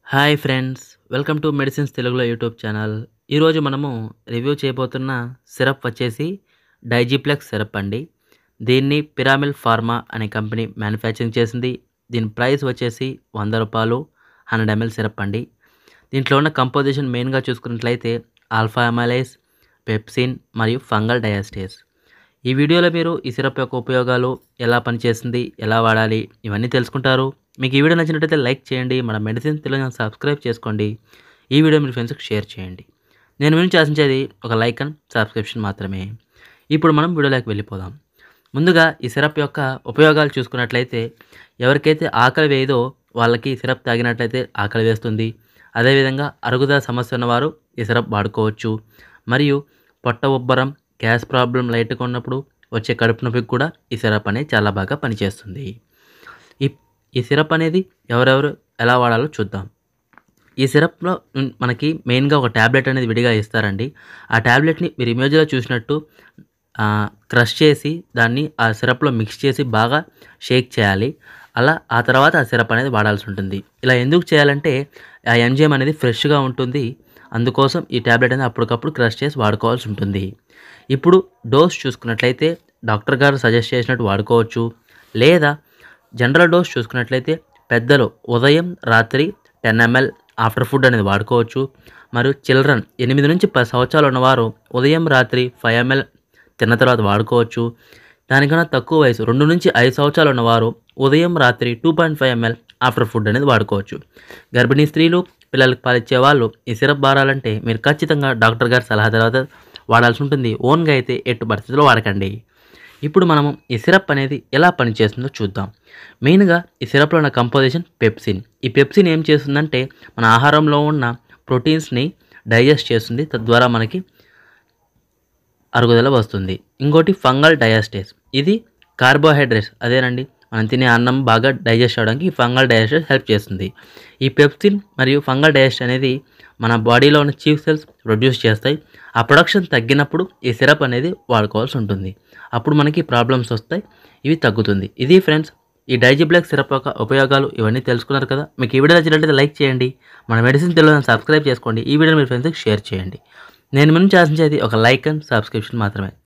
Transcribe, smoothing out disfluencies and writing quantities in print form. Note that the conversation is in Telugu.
Hi friends, welcome to medicines తెలుగులో యూట్యూబ్ ఛానల్. ఈరోజు మనము రివ్యూ చేయబోతున్న సిరప్ వచ్చేసి డైజిప్లెక్స్ సిరప్ అండి. దీన్ని పిరామిల్ ఫార్మా అనే కంపెనీ మ్యానుఫ్యాక్చరింగ్ చేసింది. దీని ప్రైస్ వచ్చేసి ₹100, 100 ml సిరప్ అండి. దీంట్లో ఉన్న కంపోజిషన్ మెయిన్గా చూసుకున్నట్లయితే ఆల్ఫా అమైలేస్, పెప్సిన్ మరియు ఫంగల్ డయాస్టేస్. ఈ వీడియోలో మీరు ఈ సిరప్ యొక్క ఉపయోగాలు, ఎలా పనిచేస్తుంది, ఎలా వాడాలి, ఇవన్నీ తెలుసుకుంటారు. మీకు ఈ వీడియో నచ్చినట్లయితే లైక్ చేయండి, మన మెడిసిన్ తెలుగు సబ్స్క్రైబ్ చేసుకోండి. ఈ వీడియో మీ ఫ్రెండ్స్కి షేర్ చేయండి. నేను మీరు ఆశించేది ఒక లైక్ అండ్ సబ్స్క్రిప్షన్ మాత్రమే. ఇప్పుడు మనం వీడియోలోకి వెళ్ళిపోదాం. ముందుగా ఈ సిరప్ యొక్క ఉపయోగాలు చూసుకున్నట్లయితే, ఎవరికైతే ఆకలి వేయదో వాళ్ళకి ఈ సిరప్ తాగినట్లయితే ఆకలి వేస్తుంది. అదేవిధంగా అరుగుదల సమస్య ఉన్నవారు ఈ సిరప్ వాడుకోవచ్చు. మరియు పొట్ట ఉబ్బరం, గ్యాస్ ప్రాబ్లం లైట్గా ఉన్నప్పుడు వచ్చే కడుపు నొప్పికి కూడా ఈ సిరప్ అనేది చాలా బాగా పనిచేస్తుంది. ఈ సిరప్ అనేది ఎవరెవరు ఎలా వాడాలో చూద్దాం. ఈ సిరప్లో మనకి మెయిన్గా ఒక ట్యాబ్లెట్ అనేది విడిగా ఇస్తారండి. ఆ ట్యాబ్లెట్ని మీరు ఇమేజ్లో చూసినట్టు క్రష్ చేసి దాన్ని ఆ సిరప్లో మిక్స్ చేసి బాగా షేక్ చేయాలి. ఆ తర్వాత ఆ సిరప్ అనేది వాడాల్సి ఉంటుంది. ఇలా ఎందుకు చేయాలంటే ఆ ఎంజైమ్ అనేది ఫ్రెష్గా ఉంటుంది. అందుకోసం ఈ ట్యాబ్లెట్ అనేది అప్పటికప్పుడు క్రష్ చేసి వాడుకోవాల్సి ఉంటుంది. ఇప్పుడు డోస్ చూసుకున్నట్లయితే డాక్టర్ గారు సజెస్ట్ చేసినట్టు వాడుకోవచ్చు. లేదా జనరల్ డోస్ చూసుకున్నట్లయితే పెద్దలు ఉదయం, రాత్రి 10 ml ఆఫ్టర్ ఫుడ్ అనేది వాడుకోవచ్చు. మరియు చిల్డ్రన్ 8 నుంచి 10 సంవత్సరాలు ఉన్నవారు ఉదయం, రాత్రి 5 ml తిన్న తర్వాత వాడుకోవచ్చు. దానికన్నా తక్కువ వయసు 2 నుంచి 5 సంవత్సరాలు ఉన్నవారు ఉదయం, రాత్రి 2.5 ml ఆఫ్టర్ ఫుడ్ అనేది వాడుకోవచ్చు. గర్భిణీ స్త్రీలు, పిల్లలకు పాలిచ్చే వాళ్ళు ఈ సిరప్ వాడాలంటే మీరు ఖచ్చితంగా డాక్టర్ గారి సలహా తర్వాత వాడాల్సి ఉంటుంది. ఓన్గా అయితే ఎట్టి పరిస్థితుల్లో వాడకండి. ఇప్పుడు మనము ఈ సిరప్ అనేది ఎలా పనిచేస్తుందో చూద్దాం. మెయిన్గా ఈ సిరప్లో ఉన్న కంపోజిషన్ పెప్సిన్. ఈ పెప్సిన్ ఏం చేస్తుందంటే మన ఆహారంలో ఉన్న ప్రోటీన్స్ని డైజెస్ట్ చేస్తుంది. తద్వారా మనకి అరుగుదల వస్తుంది. ఇంకోటి ఫంగల్ డయాస్టేస్. ఇది కార్బోహైడ్రేట్స్ అదేనండి, మనం తినే అన్నం బాగా డైజెస్ట్ అవ్వడానికి ఈ ఫంగల్ డయాస్టేస్ హెల్ప్ చేస్తుంది. ఈ పెప్సిన్ మరియు ఫంగల్ డయాస్ట్ అనేది మన బాడీలో ఉన్న చీఫ్ సెల్స్ ప్రొడ్యూస్ చేస్తాయి. ఆ ప్రొడక్షన్ తగ్గినప్పుడు ఈ సిరప్ అనేది వాడుకోవాల్సి ఉంటుంది. అప్పుడు మనకి ప్రాబ్లమ్స్ వస్తాయి, ఇవి తగ్గుతుంది. ఇది ఫ్రెండ్స్ ఈ డైజిప్లెక్స్ సిరప్ యొక్క ఉపయోగాలు. ఇవన్నీ తెలుసుకున్నారు కదా. మీకు ఈ వీడియో నచ్చినట్లయితే లైక్ చేయండి, మన మెడిసిన్ తెలుగు సబ్స్క్రైబ్ చేసుకోండి. ఈ వీడియో మీ ఫ్రెండ్స్కి షేర్ చేయండి. నేను నుంచి ఆశించేది ఒక లైక్ అండ్ సబ్స్క్రిప్షన్ మాత్రమే.